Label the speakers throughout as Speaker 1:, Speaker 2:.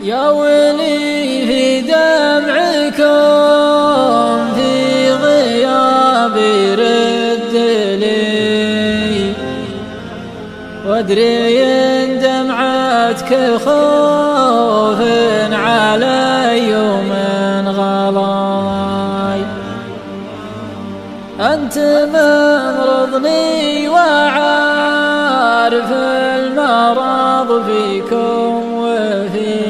Speaker 1: يا ويلي في دمعكم في غيابي رد لي، وادري ان دمعتك خوف علي ومن غلاي. أنت ممرضني وعارف المرض فيكم وفي،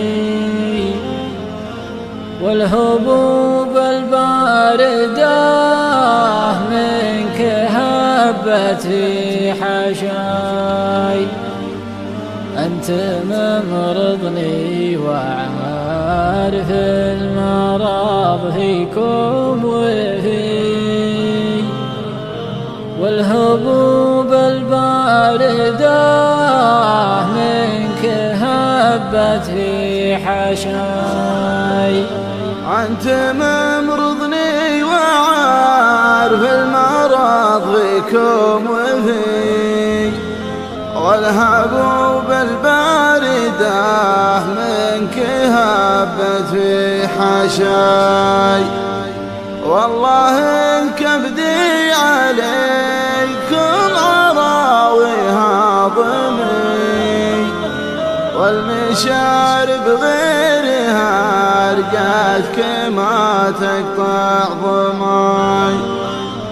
Speaker 1: والهبوب الباردة منك هبت في حشاي. أنت ممرضني وعارف المرض فيكم وفي، والهبوب الباردة منك هبت في حشاي.
Speaker 2: أنت ممرضني وعارف المرض فيكم وفي، والهبوب الباردة منك هبت في حشاي. والله إن كبدي عليكم أراوي هاضمي، والمشارب غيرها رقاتك ما تقطع ضماي.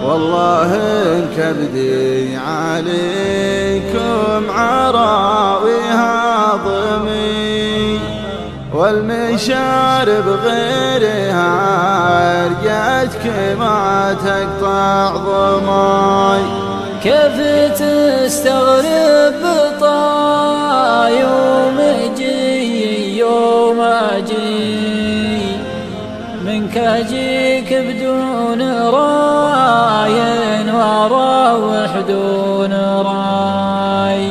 Speaker 2: والله إن كبدي عليكم عراوي هاضمي، والمشارب غيرها رقاتك ما تقطع ضماي.
Speaker 1: كيف تستغرب بطا يوم اجي يوم اجي، منك اجيك بدون راي واروح دون راي.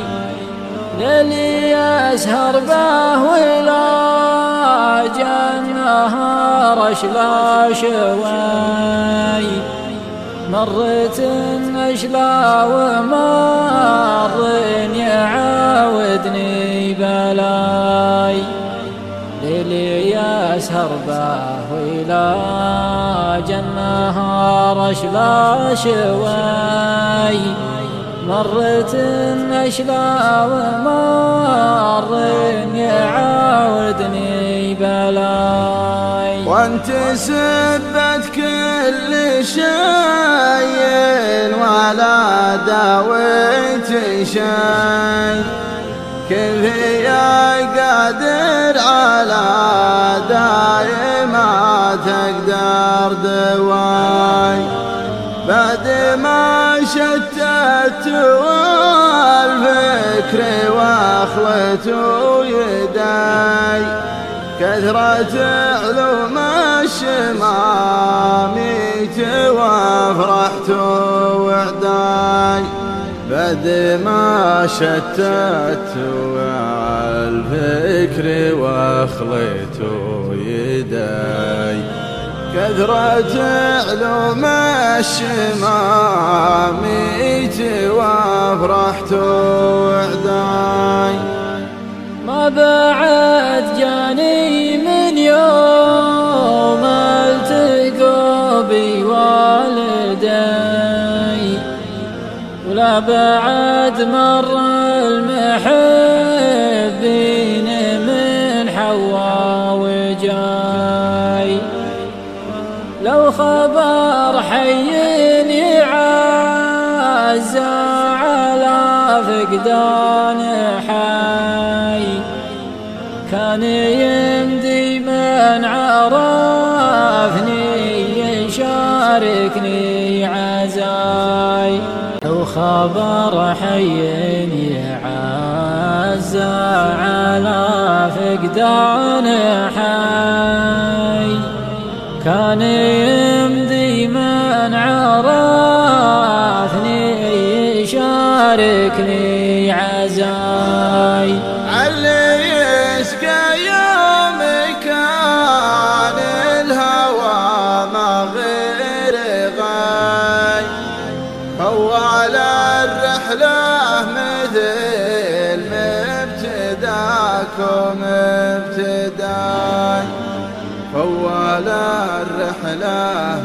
Speaker 1: ليلي اسهر به ولا النهار اشلا شوي، مرت اشلا ومر يعاودني بلاي. ليلي يسهر به ويلاج النهار اشلا شوي، مرت اشلا ومر يعاودني بلاي.
Speaker 2: وانت سبت كل شيء ولا داويت شيء، كيف يا قادر على داي ما تقدر دواي. بعد ما شتت والفكر واخلت يداي، كثرة علوم الشماميت وافرحت وعداي. بعد ما شتت والفكر واخلت يداي، كثرة علوم الشماميت وافرحت وعداي.
Speaker 1: ما بعد جاني من يوم التقوا بوالدي، ولا بعد مر المحبين من حوا وجاي. لو خبر حي يعزى على فقدان حي، كان يمدي من عرفني يشاركني عزاي. لو خبر حي يعزى على فقدان حي، كان يمدي من عرفني يشاركني عزاي.
Speaker 2: علي يسقى يوم كان الهوى ما غير غاي، هو على الرحلة مثل مبتلى ذاكم ابتداي، فول الرحلة